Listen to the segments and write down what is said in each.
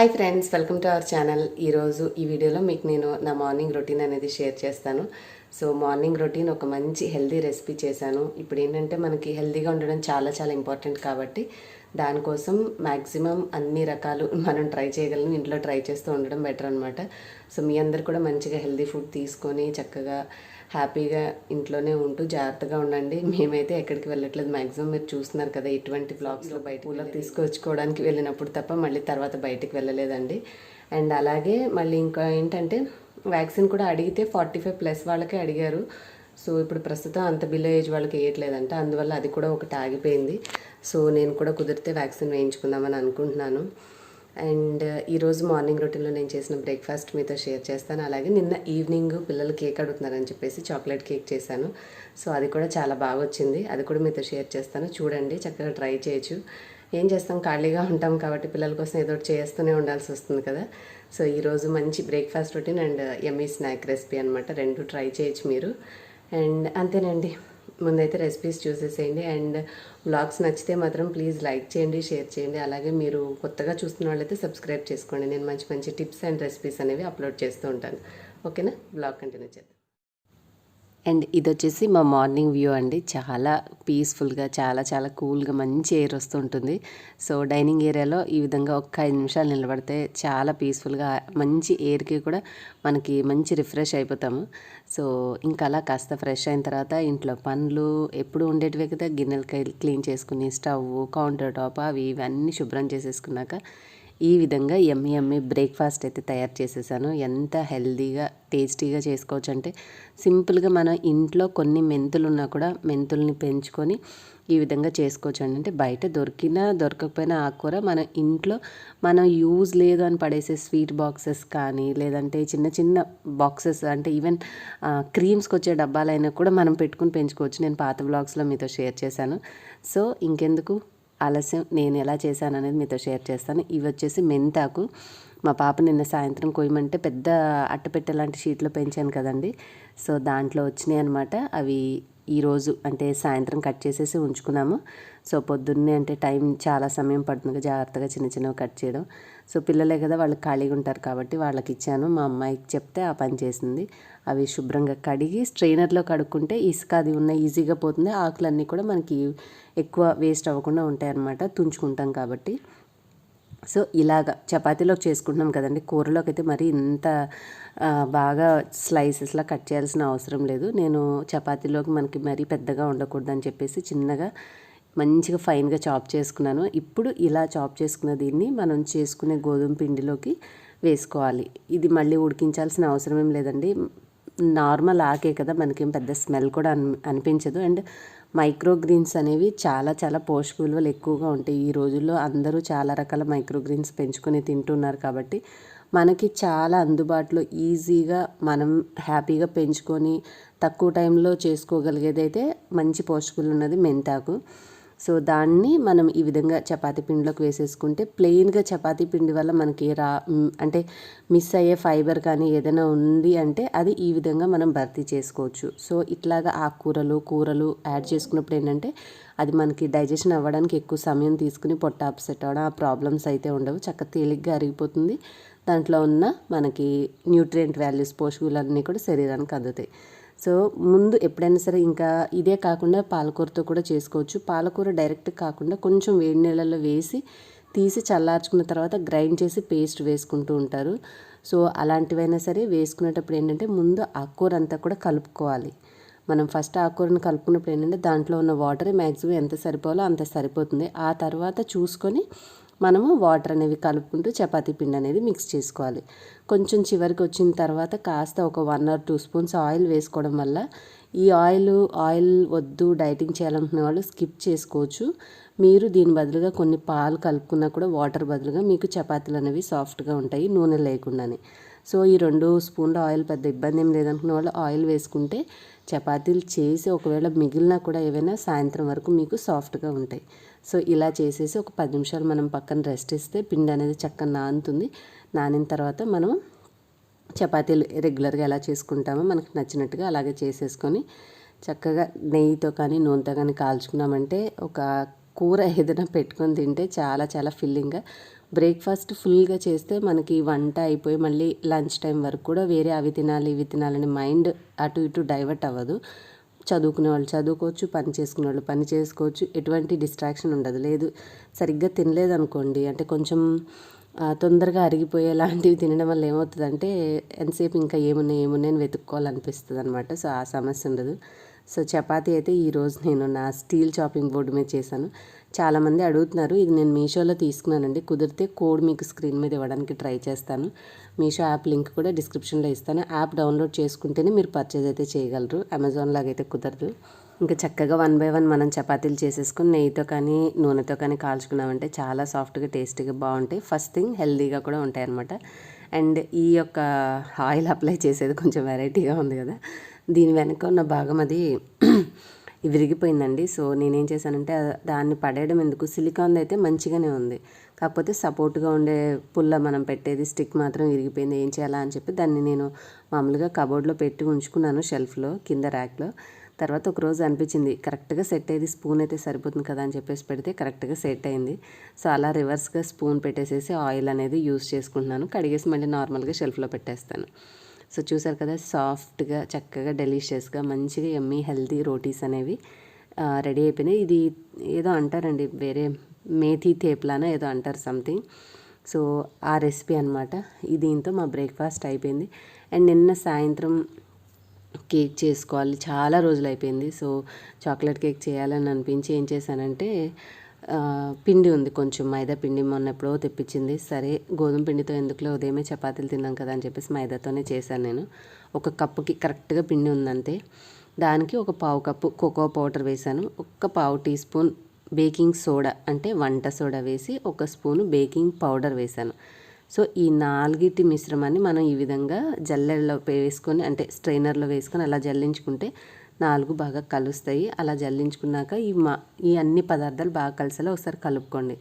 Hi friends, welcome to our channel. ఈరోజు ఈ వీడియోలో మీకు నేను నా మార్నింగ్ రొటీన్ అనేది షేర్ చేస్తాను. సో మార్నింగ్ రొటీన్ ఒక మంచి హెల్దీ రెసిపీ చేశాను. ఇప్పుడు ఏంటంటే మనకి హెల్దీగా ఉండడం చాలా చాలా ఇంపార్టెంట్ కాబట్టి దానికోసం మ్యాక్సిమం అన్ని రకాలు మనం ట్రై చేయగలను, ఇంట్లో ట్రై చేస్తూ ఉండడం బెటర్ అనమాట. సో మీ అందరు కూడా మంచిగా హెల్దీ ఫుడ్ తీసుకొని చక్కగా హ్యాపీగా ఇంట్లోనే ఉంటూ జాగ్రత్తగా ఉండండి. మేమైతే ఎక్కడికి వెళ్ళట్లేదు. మ్యాక్సిమం మీరు చూస్తున్నారు కదా, ఇటువంటి బ్లాగ్స్లో బయట కూలర్ తీసుకొచ్చుకోవడానికి వెళ్ళినప్పుడు తప్ప మళ్ళీ తర్వాత బయటికి వెళ్ళలేదండి. అండ్ అలాగే మళ్ళీ ఇంకా ఏంటంటే వ్యాక్సిన్ కూడా అడిగితే 45+ వాళ్ళకే అడిగారు. సో ఇప్పుడు ప్రస్తుతం అంత బిలో ఏజ్ వాళ్ళకి వేయట్లేదంట, అందువల్ల అది కూడా ఒకటి ఆగిపోయింది. సో నేను కూడా కుదిరితే వ్యాక్సిన్ వేయించుకుందామని అనుకుంటున్నాను. అండ్ ఈరోజు మార్నింగ్ రొటీన్లో నేను చేసిన బ్రేక్ఫాస్ట్ మీతో షేర్ చేస్తాను. అలాగే నిన్న ఈవినింగ్ పిల్లలు కేక్ అడుగుతున్నారని చెప్పేసి చాక్లెట్ కేక్ చేశాను. సో అది కూడా చాలా బాగా వచ్చింది, అది కూడా మీతో షేర్ చేస్తాను. చూడండి, చక్కగా ట్రై చేయొచ్చు. ఏం చేస్తాం, ఖాళీగా ఉంటాం కాబట్టి పిల్లల కోసం ఏదో ఒకటి చేస్తూనే ఉండాల్సి వస్తుంది కదా. సో ఈరోజు మంచి breakfast routine and yummy snack recipe అనమాట, రెండు ట్రై చేయొచ్చు మీరు. అండ్ అంతేనండి, ముందైతే రెసిపీస్ చూసేసేయండి. అండ్ వ్లాగ్స్ నచ్చితే మాత్రం ప్లీజ్ లైక్ చేయండి, షేర్ చేయండి. అలాగే మీరు కొత్తగా చూస్తున్న వాళ్ళైతే సబ్స్క్రైబ్ చేసుకోండి. నేను మంచి మంచి టిప్స్ అండ్ రెసిపీస్ అనేవి అప్లోడ్ చేస్తూ ఉంటాను. ఓకేనా, వ్లాగ్ కంటిన్యూ చేద్దాం. అండ్ ఇది వచ్చేసి మా మార్నింగ్ వ్యూ అండి. చాలా పీస్ఫుల్గా, చాలా చాలా కూల్గా మంచి ఎయిర్ వస్తుంటుంది. సో డైనింగ్ ఏరియాలో ఈ విధంగా ఒక్క 5 నిమిషాలు నిలబడితే చాలా పీస్ఫుల్గా మంచి ఎయిర్కి కూడా మనకి మంచి రిఫ్రెష్ అయిపోతాము. సో ఇంకా అలా కాస్త ఫ్రెష్ అయిన తర్వాత ఇంట్లో పనులు ఎప్పుడు ఉండేటివే కదా, గిన్నెలు క్లీన్ చేసుకుని స్టవ్, కౌంటర్ టాప్ అవి ఇవన్నీ శుభ్రం చేసేసుకున్నాక ఈ విధంగా యమ్మీ బ్రేక్ఫాస్ట్ అయితే తయారు చేసేసాను. ఎంత హెల్దీగా టేస్టీగా చేసుకోవచ్చు అంటే సింపుల్గా మనం ఇంట్లో కొన్ని మెంతులు ఉన్నా కూడా మెంతుల్ని పెంచుకొని ఈ విధంగా చేసుకోవచ్చు అండి. అంటే బయట దొరికినా దొరకకపోయినా ఆకుకూర మన ఇంట్లో మనం యూజ్ లేదు అని పడేసే స్వీట్ బాక్సెస్ కానీ, లేదంటే చిన్న చిన్న బాక్సెస్ అంటే ఈవెన్ క్రీమ్స్కి వచ్చే డబ్బాలైనా కూడా మనం పెట్టుకుని పెంచుకోవచ్చు. నేను పాత వ్లాగ్స్లో మీతో షేర్ చేశాను. సో ఇంకెందుకు ఆలస్యం, నేను ఎలా చేశాను అనేది మీతో షేర్ చేస్తాను. ఇవి వచ్చేసి మెంతాకు. మా పాప నిన్న సాయంత్రం కొయ్యమంటే పెద్ద అట్టపెట్టె లాంటి షీట్లో పెంచాను కదండి. సో దాంట్లో వచ్చినాయి అనమాట. అవి ఈరోజు అంటే సాయంత్రం కట్ చేసేసి ఉంచుకున్నాము. సో పొద్దున్నే అంటే టైం చాలా సమయం పడుతుంది, జాగ్రత్తగా చిన్న చిన్నవి కట్ చేయడం. సో పిల్లలే కదా, వాళ్ళు ఖాళీగా ఉంటారు కాబట్టి వాళ్ళకి ఇచ్చాను. మా అమ్మాయికి చెప్తే ఆ పని చేసింది. అవి శుభ్రంగా కడిగి స్ట్రెయినర్లో కడుక్కుంటే ఇసుక అది ఉన్న ఈజీగా పోతుంది. ఆకులన్నీ కూడా మనకి ఎక్కువ వేస్ట్ అవ్వకుండా ఉంటాయి అన్నమాట, తుంచుకుంటాం కాబట్టి. సో ఇలాగా చపాతీలోకి చేసుకుంటున్నాం కదండి. కూరలోకి అయితే మరి ఇంత బాగా స్లైసెస్లా కట్ చేయాల్సిన అవసరం లేదు. నేను చపాతీలోకి మనకి మరీ పెద్దగా ఉండకూడదని చెప్పేసి చిన్నగా మంచిగా ఫైన్గా చాప్ చేసుకున్నాను. ఇప్పుడు ఇలా చాప్ చేసుకున్న దీన్ని మనం చేసుకునే గోధుమ పిండిలోకి వేసుకోవాలి. ఇది మళ్ళీ ఉడికించాల్సిన అవసరం ఏం లేదండి. నార్మల్ ఆకే కదా, మనకేం పెద్ద స్మెల్ కూడా అనిపించదు. అండ్ మైక్రోగ్రీన్స్ అనేవి చాలా చాలా పోషక విలువలు ఎక్కువగా ఉంటాయి. ఈ రోజుల్లో అందరూ చాలా రకాల మైక్రోగ్రీన్స్ పెంచుకొని తింటున్నారు కాబట్టి మనకి చాలా అందుబాటులో ఈజీగా మనం హ్యాపీగా పెంచుకొని తక్కువ టైంలో చేసుకోగలిగేది అయితే మంచి పోషకాలు ఉన్నది మెంతాకు. సో దాన్ని మనం ఈ విధంగా చపాతీ పిండిలోకి వేసేసుకుంటే ప్లెయిన్గా చపాతీ పిండి వల్ల మనకి అంటే మిస్ అయ్యే ఫైబర్ కానీ ఏదైనా ఉంది అంటే అది ఈ విధంగా మనం భర్తీ చేసుకోవచ్చు. సో ఇట్లాగా ఆకుకూరలు కూరలు యాడ్ చేసుకున్నప్పుడు ఏంటంటే అది మనకి డైజెషన్ అవ్వడానికి ఎక్కువ సమయం తీసుకుని పొట్ట అప్సెట్ అవ్వడం ఆ ప్రాబ్లమ్స్ అయితే ఉండవు. చక్కగా తేలిగ్గా అరిగిపోతుంది. దాంట్లో ఉన్న మనకి న్యూట్రియంట్ వాల్యూస్, పోషకాలన్నీ కూడా శరీరానికి అందుతాయి. సో ముందు ఎప్పుడైనా సరే, ఇంకా ఇదే కాకుండా పాలకూరతో కూడా చేసుకోవచ్చు. పాలకూర డైరెక్ట్ కాకుండా కొంచెం వేడి నీళ్ళల్లో వేసి తీసి చల్లార్చుకున్న తర్వాత గ్రైండ్ చేసి పేస్ట్ వేసుకుంటూ ఉంటారు. సో అలాంటివైనా సరే వేసుకునేటప్పుడు ఏంటంటే ముందు ఆకుకూర అంతా కూడా కలుపుకోవాలి. మనం ఫస్ట్ ఆకుకూరను కలుపుకున్నప్పుడు ఏంటంటే దాంట్లో ఉన్న వాటర్ మ్యాక్సిమం ఎంత సరిపోవాలో అంత సరిపోతుంది. ఆ తర్వాత చూసుకొని మనము వాటర్ అనేవి కలుపుకుంటూ చపాతీ పిండి అనేది మిక్స్ చేసుకోవాలి. కొంచెం చివరికి వచ్చిన తర్వాత కాస్త ఒక 1 or 2 స్పూన్స్ ఆయిల్ వేసుకోవడం వల్ల, ఈ ఆయిల్ వద్దు డైటింగ్ చేయాలనుకునే వాళ్ళు స్కిప్ చేసుకోవచ్చు. మీరు దీని బదులుగా కొన్ని పాలు కలుపుకున్నా కూడా వాటర్ బదులుగా మీకు చపాతీలు అనేవి సాఫ్ట్గా ఉంటాయి నూనె లేకుండానే. సో ఈ 2 స్పూన్ల ఆయిల్ పెద్ద ఇబ్బంది ఏం లేదనుకునే వాళ్ళు ఆయిల్ వేసుకుంటే చపాతీలు చేసి ఒకవేళ మిగిలినా కూడా ఏవైనా సాయంత్రం వరకు మీకు సాఫ్ట్గా ఉంటాయి. సో ఇలా చేసేసి ఒక 10 నిమిషాలు మనం పక్కన రెస్ట్ ఇస్తే పిండి అనేది చక్కగా నానుతుంది. నానిన తర్వాత మనం చపాతీలు రెగ్యులర్గా ఎలా చేసుకుంటామో మనకు నచ్చినట్టుగా అలాగే చేసేసుకొని చక్కగా నెయ్యితో కానీ నూనెతో కానీ కాల్చుకున్నామంటే ఒక కూర ఏదైనా పెట్టుకొని తింటే చాలా చాలా ఫిల్లింగ్గా బ్రేక్ఫాస్ట్ ఫుల్గా చేస్తే మనకి వంట అయిపోయి మళ్ళీ లంచ్ టైం వరకు కూడా వేరే అవి తినాలి ఇవి తినాలని మైండ్ అటు ఇటు డైవర్ట్ అవ్వదు. చదువుకునే వాళ్ళు చదువుకోవచ్చు, పని చేసుకునే వాళ్ళు పని చేసుకోవచ్చు, ఎటువంటి డిస్ట్రాక్షన్ ఉండదు. లేదు సరిగ్గా తినలేదు అనుకోండి, అంటే కొంచెం తొందరగా అరిగిపోయేలాంటివి తినడం వల్ల ఏమవుతుందంటే ఎంతసేపు ఇంకా ఏమున్నాయి అని వెతుక్కోవాలనిపిస్తుంది అనమాట. సో ఆ సమస్య ఉండదు. సో చపాతీ అయితే ఈరోజు నేను నా స్టీల్ చాపింగ్ బోర్డు మీద చేశాను. చాలామంది అడుగుతున్నారు, ఇది నేను మీషోలో తీసుకున్నానండి. కుదిరితే కోడ్ మీకు స్క్రీన్ మీద ఇవ్వడానికి ట్రై చేస్తాను. మీషో యాప్ లింక్ కూడా డిస్క్రిప్షన్లో ఇస్తాను. యాప్ డౌన్లోడ్ చేసుకుంటేనే మీరు పర్చేజ్ అయితే చేయగలరు. అమెజాన్ లాగైతే కుదరదు. ఇంకా చక్కగా 1 by 1 మనం చపాతీలు చేసేసుకుని నెయ్యితో కానీ నూనెతో కానీ కాల్చుకున్నామంటే చాలా సాఫ్ట్గా టేస్టీగా బాగుంటాయి. ఫస్ట్ థింగ్ హెల్తీగా కూడా ఉంటాయి అన్నమాట. అండ్ ఈ యొక్క ఆయిల్ అప్లై చేసేది కొంచెం వెరైటీగా ఉంది కదా, దీని వెనక ఉన్న భాగం అది విరిగిపోయిందండి. సో నేనేం చేశానంటే దాన్ని పడేయడం ఎందుకు, సిలికాన్ అయితే మంచిగానే ఉంది, కాకపోతే సపోర్ట్గా ఉండే పుల్ల మనం పెట్టేది స్టిక్ మాత్రం విరిగిపోయింది. ఏం చేయాలా అని చెప్పి దాన్ని నేను మామూలుగా కబోర్డ్లో పెట్టి ఉంచుకున్నాను, షెల్ఫ్లో కింద ర్యాక్లో. తర్వాత ఒకరోజు అనిపించింది కరెక్ట్గా సెట్ అయ్యేది, స్పూన్ అయితే సరిపోతుంది కదా అని చెప్పేసి పెడితే కరెక్ట్గా సెట్ అయింది. సో అలా రివర్స్గా స్పూన్ పెట్టేసేసి ఆయిల్ అనేది యూస్ చేసుకుంటున్నాను. కడిగేసి మళ్ళీ నార్మల్గా షెల్ఫ్లో పెట్టేస్తాను. సో చూసారు కదా, సాఫ్ట్గా చక్కగా డెలిషియస్గా మంచిగా యమ్మీ హెల్తీ రోటీస్ అనేవి రెడీ అయిపోయినాయి. ఇది ఏదో అంటారండి, వేరే మేథీ తేప్లానా ఏదో అంటారు సంథింగ్. సో ఆ రెసిపీ అనమాట. దీంతో మా బ్రేక్ఫాస్ట్ అయిపోయింది. అండ్ నిన్న సాయంత్రం కేక్ చేసుకోవాలి, చాలా రోజులు అయిపోయింది. సో చాక్లెట్ కేక్ చేయాలని అనిపించి ఏం చేశానంటే పిండి ఉంది కొంచెం, మైదా పిండి మొన్న ఎప్పుడో తెప్పించింది. సరే గోధుమ పిండితో ఎందుకులే, ఉదయమే చపాతీలు తిన్నాం కదా అని చెప్పేసి మైదాతోనే చేశాను నేను. 1 కప్పుకి కరెక్ట్గా పిండి ఉందంతే. దానికి 1/4 కప్పు కోకో పౌడర్ వేశాను, 1 టీ స్పూన్ బేకింగ్ సోడా అంటే వంట సోడా వేసి 1 స్పూను బేకింగ్ పౌడర్ వేశాను. సో ఈ 4 మిశ్రమాన్ని మనం ఈ విధంగా జల్లెడలో వేసుకొని, అంటే స్ట్రైనర్లో వేసుకొని అలా జల్లించుకుంటే 4 బాగా కలుస్తాయి. అలా జల్లించుకున్నాక ఈ అన్ని పదార్థాలు బాగా కలిసేలా ఒకసారి కలుపుకోండి.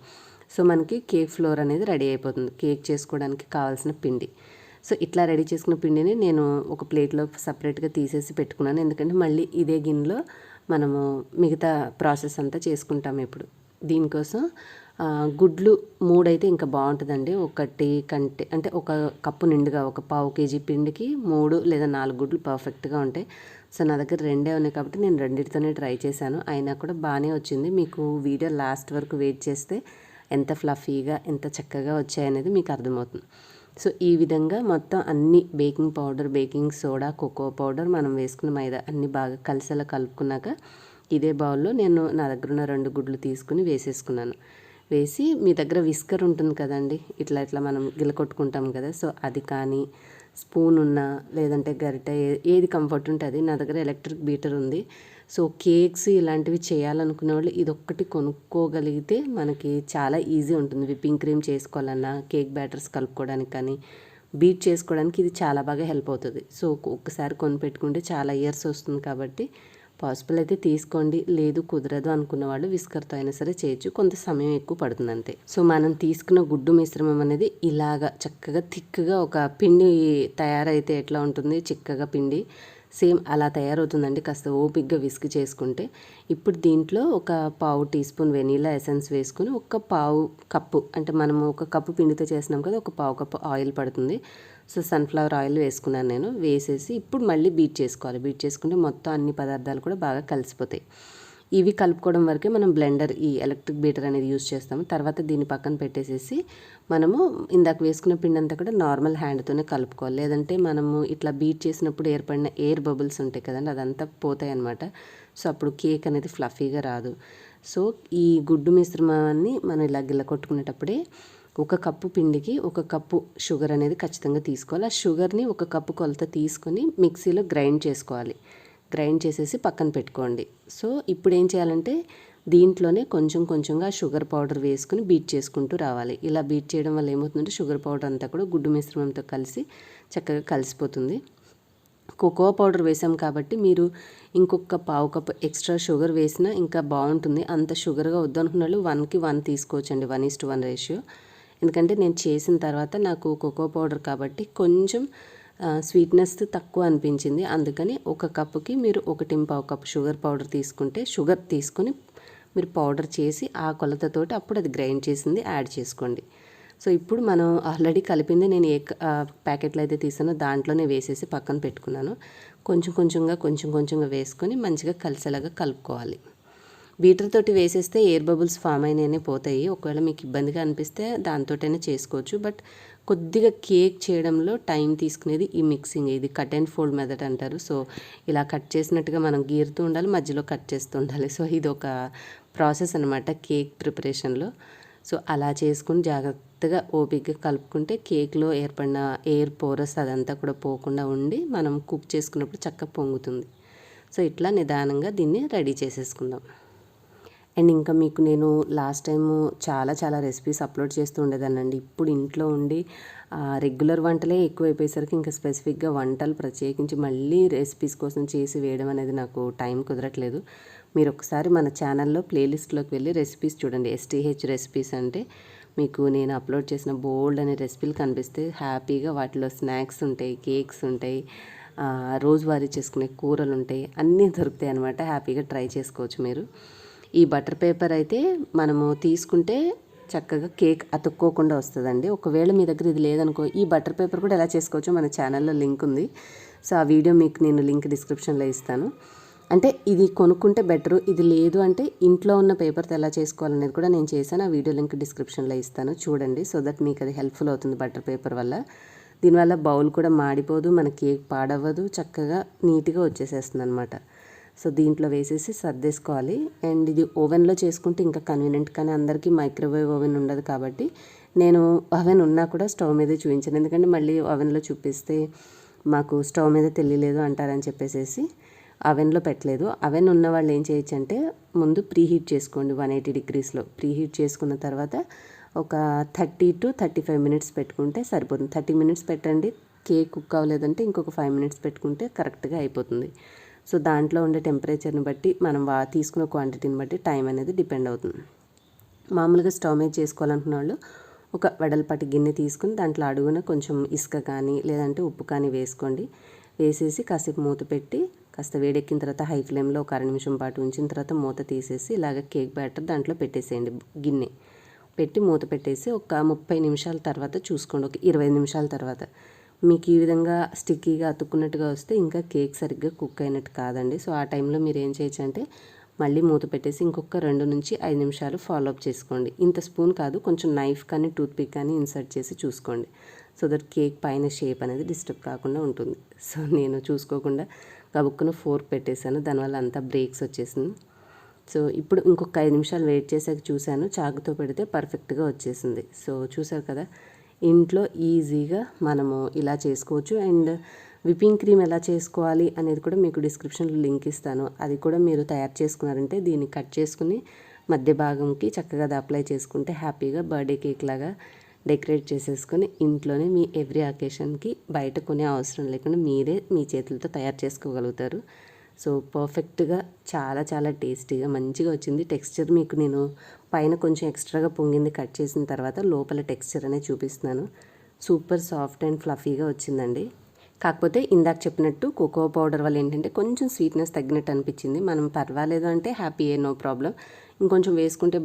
సో మనకి కేక్ ఫ్లోర్ అనేది రెడీ అయిపోతుంది, కేక్ చేసుకోవడానికి కావాల్సిన పిండి. సో ఇట్లా రెడీ చేసుకున్న పిండిని నేను ఒక ప్లేట్లో సపరేట్గా తీసేసి పెట్టుకున్నాను, ఎందుకంటే మళ్ళీ ఇదే గిన్నెలో మనము మిగతా ప్రాసెస్ అంతా చేసుకుంటాం ఇప్పుడు. దీనికోసం గుడ్లు 3 అయితే ఇంకా బాగుంటుందండి. ఒకటి కంటే అంటే 1 కప్పు నిండుగా 1/4 కేజీ పిండికి 3 లేదా 4 గుడ్లు పర్ఫెక్ట్గా ఉంటాయి. సో నా దగ్గర 2 ఉన్నాయి కాబట్టి నేను 2తోనే ట్రై చేశాను, అయినా కూడా బాగానే వచ్చింది. మీకు వీడియో లాస్ట్ వరకు వెయిట్ చేస్తే ఎంత ఫ్లఫీగా ఎంత చక్కగా వచ్చాయనేది మీకు అర్థమవుతుంది. సో ఈ విధంగా మొత్తం అన్ని baking powder, baking soda, cocoa powder, మనం వేసుకున్న మైదా అన్నీ బాగా కలిసేలా కలుపుకున్నాక ఇదే బౌల్లో నేను నా దగ్గర ఉన్న 2 గుడ్లు తీసుకుని వేసేసుకున్నాను. వేసి మీ దగ్గర విస్కర్ ఉంటుంది కదండి, ఇట్లా మనం గిలకొట్టుకుంటాం కదా, సో అది కానీ స్పూన్ ఉన్నా లేదంటే గరిటె ఏది కంఫర్ట్ ఉంటుంది. నా దగ్గర ఎలక్ట్రిక్ బీటర్ ఉంది. సో కేక్స్ ఇలాంటివి చేయాలనుకునే వాళ్ళు ఇదొక్కటి కొనుక్కోగలిగితే మనకి చాలా ఈజీ ఉంటుంది. విప్పింగ్ క్రీమ్ చేసుకోవాలన్నా, కేక్ బ్యాటర్స్ కలుపుకోవడానికి కానీ, బీట్ చేసుకోవడానికి ఇది చాలా బాగా హెల్ప్ అవుతుంది. సో ఒక్కసారి కొనిపెట్టుకుంటే చాలా ఇయర్స్ వస్తుంది కాబట్టి పాసిబుల్ అయితే తీసుకోండి. లేదు కుదరదు అనుకున్న వాళ్ళు విస్కర్తో అయినా సరే చేయొచ్చు, కొంత సమయం ఎక్కువ పడుతుంది అంతే. సో మనం తీసుకున్న గుడ్డు మిశ్రమం అనేది ఇలాగా చక్కగా థిక్గా ఒక పిండి తయారైతే ఎట్లా ఉంటుంది, చిక్కగా పిండి సేమ్ అలా తయారవుతుందండి, కాస్త ఓపిక్గా విస్క్ చేసుకుంటే. ఇప్పుడు దీంట్లో 1/4 టీ స్పూన్ వెనీలా ఎసెన్స్ వేసుకుని 1/4 కప్పు, అంటే మనము 1 కప్పు పిండితో చేసినాం కదా, 1/4 కప్పు ఆయిల్ పడుతుంది. సో సన్ఫ్లవర్ ఆయిల్ వేసుకున్నాను నేను. వేసేసి ఇప్పుడు మళ్ళీ బీట్ చేసుకోవాలి. బీట్ చేసుకుంటే మొత్తం అన్ని పదార్థాలు కూడా బాగా కలిసిపోతాయి. ఇవి కలుపుకోవడం వరకే మనం బ్లెండర్, ఈ ఎలక్ట్రిక్ బీటర్ అనేది యూజ్ చేస్తాము. తర్వాత దీన్ని పక్కన పెట్టేసేసి మనము ఇందాక వేసుకున్న పిండి అంతా కూడా నార్మల్ హ్యాండ్తోనే కలుపుకోవాలి. లేదంటే మనము ఇట్లా బీట్ చేసినప్పుడు ఏర్పడిన ఎయిర్ బబుల్స్ ఉంటాయి కదండి, అదంతా పోతాయి అన్నమాట. సో అప్పుడు కేక్ అనేది ఫ్లఫీగా రాదు. సో ఈ గుడ్డు మిశ్రమాన్ని మనం ఇలా గిల్ల కొట్టుకునేటప్పుడే 1 కప్పు పిండికి 1 కప్పు షుగర్ అనేది ఖచ్చితంగా తీసుకోవాలి. ఆ షుగర్ని 1 కప్పు కొలత తీసుకొని మిక్సీలో గ్రైండ్ చేసుకోవాలి. గ్రైండ్ చేసేసి పక్కన పెట్టుకోండి. సో ఇప్పుడు ఏం చేయాలంటే దీంట్లోనే కొంచెం కొంచెంగా షుగర్ పౌడర్ వేసుకుని బీట్ చేసుకుంటూ రావాలి. ఇలా బీట్ చేయడం వల్ల ఏమవుతుందంటే షుగర్ పౌడర్ అంతా కూడా గుడ్డు మిశ్రమంతో కలిసి చక్కగా కలిసిపోతుంది. కోకో పౌడర్ వేసాం కాబట్టి మీరు ఇంకొక 1/4 కప్పు ఎక్స్ట్రా షుగర్ వేసినా ఇంకా బాగుంటుంది. అంత షుగర్గా వద్దనుకున్న వాళ్ళు 1:1 తీసుకోవచ్చండి, 1:1 రేషియో. ఎందుకంటే నేను చేసిన తర్వాత నాకు కోకో పౌడర్ కాబట్టి కొంచెం స్వీట్నెస్ తక్కువ అనిపించింది. అందుకని 1 కప్పుకి మీరు 1.5 కప్పు షుగర్ పౌడర్ తీసుకుంటే, షుగర్ తీసుకొని మీరు పౌడర్ చేసి ఆ కొలతతోటి అప్పుడు అది గ్రైండ్ చేసింది యాడ్ చేసుకోండి. సో ఇప్పుడు మనం ఆల్రెడీ కలిపింది నేను ఏ ప్యాకెట్లో అయితే తీసానో దాంట్లోనే వేసేసి పక్కన పెట్టుకున్నాను. కొంచెం కొంచెంగా వేసుకొని మంచిగా కలిసేలాగా కలుపుకోవాలి. బీటర్ తోటి వేసేస్తే ఎయిర్ బబుల్స్ ఫామ్ అయిననే పోతాయి. ఒకవేళ మీకు ఇబ్బందిగా అనిపిస్తే దాంతోటైనా చేసుకోవచ్చు. బట్ కొద్దిగా కేక్ చేయడంలో టైం తీసుకునేది ఈ మిక్సింగ్. ఇది కట్ అండ్ ఫోల్డ్ మెథడ్ అంటారు. సో ఇలా కట్ చేసినట్టుగా మనం గీరుతూ ఉండాలి, మధ్యలో కట్ చేస్తూ ఉండాలి. సో ఇది ఒక ప్రాసెస్ అనమాట కేక్ ప్రిపరేషన్లో. సో అలా చేసుకుని జాగ్రత్తగా ఓపికగా కలుపుకుంటే కేక్లో ఏర్పడిన ఎయిర్ పోరస్ అదంతా కూడా పోకుండా ఉండి మనం కుక్ చేసుకున్నప్పుడు చక్కగా పొంగుతుంది. సో ఇట్లా నిదానంగా దీన్ని రెడీ చేసేసుకుందాం. అండ్ ఇంకా మీకు నేను లాస్ట్ టైము చాలా రెసిపీస్ అప్లోడ్ చేస్తూ ఉండేదానండి. ఇప్పుడు ఇంట్లో ఉండి రెగ్యులర్ వంటలే ఎక్కువైపోయేసరికి ఇంకా స్పెసిఫిక్గా వంటలు ప్రత్యేకించి మళ్ళీ రెసిపీస్ కోసం చేసి వేయడం అనేది నాకు టైం కుదరట్లేదు. మీరు ఒకసారి మన ఛానల్లో ప్లేలిస్ట్లోకి వెళ్ళి రెసిపీస్ చూడండి. STH రెసిపీస్ అంటే మీకు నేను అప్లోడ్ చేసిన బోల్డ్ అనే రెసిపీలు కనిపిస్తే హ్యాపీగా వాటిలో స్నాక్స్ ఉంటాయి, కేక్స్ ఉంటాయి, రోజువారీ చేసుకునే కూరలు ఉంటాయి, అన్నీ దొరుకుతాయి అనమాట. హ్యాపీగా ట్రై చేసుకోవచ్చు మీరు. ఈ బటర్ పేపర్ అయితే మనము తీసుకుంటే చక్కగా కేక్ అతుక్కోకుండా వస్తుందండి. ఒకవేళ మీ దగ్గర ఇది లేదనుకో ఈ బటర్ పేపర్ కూడా ఎలా చేసుకోవచ్చో మన ఛానల్లో లింక్ ఉంది. సో ఆ వీడియో మీకు నేను లింక్ డిస్క్రిప్షన్లో ఇస్తాను. అంటే ఇది కొనుక్కుంటే బెటరు, ఇది లేదు అంటే ఇంట్లో ఉన్న పేపర్తో ఎలా చేసుకోవాలనేది కూడా నేను చేశాను. ఆ వీడియో లింక్ డిస్క్రిప్షన్లో ఇస్తాను, చూడండి. సో దట్ మీకు అది హెల్ప్ఫుల్ అవుతుంది బటర్ పేపర్ వల్ల. దీనివల్ల బౌల్ కూడా మాడిపోదు, మన కేక్ పాడవ్వదు, చక్కగా నీట్గా వచ్చేసేస్తుంది అనమాట. సో దీంట్లో వేసేసి సర్దేసుకోవాలి. అండ్ ఇది ఓవెన్లో చేసుకుంటే ఇంకా కన్వీనియంట్, కానీ అందరికీ మైక్రోవేవ్ ఓవెన్ ఉండదు కాబట్టి నేను ఓవెన్ ఉన్నా కూడా స్టవ్ మీదే చూపించాను. ఎందుకంటే మళ్ళీ ఓవెన్లో చూపిస్తే మాకు స్టవ్ మీద తెలియలేదు అంటారని చెప్పేసి అవెన్లో పెట్టలేదు. అవెన్ ఉన్న వాళ్ళు ఏం చేయొచ్చు అంటే ముందు ప్రీహీట్ చేసుకోండి. 180 degreesలో ప్రీహీట్ చేసుకున్న తర్వాత ఒక 30 to 35 minutes పెట్టుకుంటే సరిపోతుంది. 30 minutes పెట్టండి. కేక్ కుక్ అవ్వలేదంటే ఇంకొక 5 minutes పెట్టుకుంటే కరెక్ట్గా అయిపోతుంది. సో దాంట్లో ఉండే టెంపరేచర్ని బట్టి మనం తీసుకున్న క్వాంటిటీని బట్టి టైం అనేది డిపెండ్ అవుతుంది. మామూలుగా స్టవ్ మీద చేసుకోవాలనుకున్న వాళ్ళు ఒక వెడల్పాటి గిన్నె తీసుకుని దాంట్లో అడుగున కొంచెం ఇసుక కానీ లేదంటే ఉప్పు కానీ వేసుకోండి. వేసేసి కాసేపు మూత పెట్టి కాస్త వేడెక్కిన తర్వాత హై ఫ్లేమ్లో ఒక 1 నిమిషం పాటు ఉంచిన తర్వాత మూత తీసేసి ఇలాగ కేక్ బ్యాటర్ దాంట్లో పెట్టేసేయండి. గిన్నె పెట్టి మూత పెట్టేసి ఒక 30 నిమిషాల తర్వాత చూసుకోండి. ఒక 20 నిమిషాల తర్వాత మీకు ఈ విధంగా స్టిక్కీగా అతుక్కున్నట్టుగా వస్తే ఇంకా కేక్ సరిగ్గా కుక్ అయినట్టు కాదండి. సో ఆ టైంలో మీరు ఏం చేయొచ్చు అంటే మళ్ళీ మూత పెట్టేసి ఇంకొక 2 నుంచి 5 నిమిషాలు ఫాలో అప్ చేసుకోండి. ఇంత స్పూన్ కాదు, కొంచెం నైఫ్ కానీ టూత్పిక్ కానీ ఇన్సర్ట్ చేసి చూసుకోండి. సో దట్ కేక్ పైన షేప్ అనేది డిస్టర్బ్ కాకుండా ఉంటుంది. సో నేను చూసుకోకుండా గబుక్కున ఫోర్క్ పెట్టేశాను, దానివల్ల అంతా బ్రేక్స్ వచ్చేసింది. సో ఇప్పుడు ఇంకొక 5 నిమిషాలు వెయిట్ చేసాక చూశాను, చాకుతో పెడితే పర్ఫెక్ట్గా వచ్చేసింది. సో చూసారు కదా, ఇంట్లో ఈజీగా మనము ఇలా చేసుకోవచ్చు. అండ్ విప్పింగ్ క్రీమ్ ఎలా చేసుకోవాలి అనేది కూడా మీకు డిస్క్రిప్షన్లో లింక్ ఇస్తాను. అది కూడా మీరు తయారు చేసుకున్నారంటే దీన్ని కట్ చేసుకుని మధ్య భాగంకి చక్కగా అది అప్లై చేసుకుంటే హ్యాపీగా బర్త్డే కేక్ లాగా డెకరేట్ చేసేసుకొని ఇంట్లోనే మీ ఎవ్రీ అకేషన్కి బయట కొనే అవసరం లేకుండా మీరే మీ చేతులతో తయారు చేసుకోగలుగుతారు. సో పర్ఫెక్ట్గా చాలా టేస్టీగా మంచిగా వచ్చింది. టెక్స్చర్ మీకు నేను పైన కొంచెం ఎక్స్ట్రాగా పొంగింది కట్ చేసిన తర్వాత లోపల టెక్స్చర్ అనేది చూపిస్తున్నాను. సూపర్ సాఫ్ట్ అండ్ ఫ్లఫీగా వచ్చిందండి. కాకపోతే ఇందాక చెప్పినట్టు కోకో పౌడర్ వల్ల ఏంటంటే కొంచెం స్వీట్నెస్ తగ్గినట్టు అనిపించింది. మనం పర్వాలేదు అంటే హ్యాపీయే, నో ప్రాబ్లం. ఇంకొంచెం వేసుకుంటే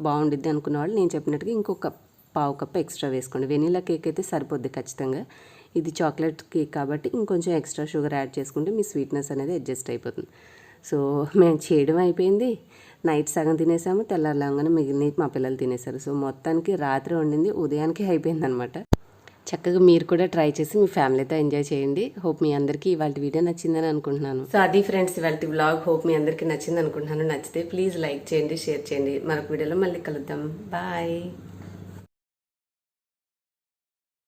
బాగుండిద్ది అనుకున్న వాళ్ళు నేను చెప్పినట్టుగా ఇంకొక పావు కప్పు ఎక్స్ట్రా వేసుకోండి. వెనీలా కేక్ అయితే సరిపోద్ది ఖచ్చితంగా. ఇది చాక్లెట్ కేక్ కాబట్టి ఇంకొంచెం ఎక్స్ట్రా షుగర్ యాడ్ చేసుకుంటే మీ స్వీట్నెస్ అనేది అడ్జస్ట్ అయిపోతుంది. సో మేము చేయడం అయిపోయింది, నైట్ సగం తినేసాము, తెల్లారలాగానే మిగిలినవి మా పిల్లలు తినేశారు. సో మొత్తానికి రాత్రి వండింది ఉదయానికి అయిపోయింది అనమాట. చక్కగా మీరు కూడా ట్రై చేసి మీ ఫ్యామిలీతో ఎంజాయ్ చేయండి. హోప్ మీ అందరికీ ఇవాళ వీడియో నచ్చిందని అనుకుంటున్నాను. సో అది ఫ్రెండ్స్ ఇవాళ వ్లాగ్. హోప్ మీ అందరికీ నచ్చింది అనుకుంటున్నాను. నచ్చితే ప్లీజ్ లైక్ చేయండి, షేర్ చేయండి. మరొక వీడియోలో మళ్ళీ కలుద్దాం. బాయ్.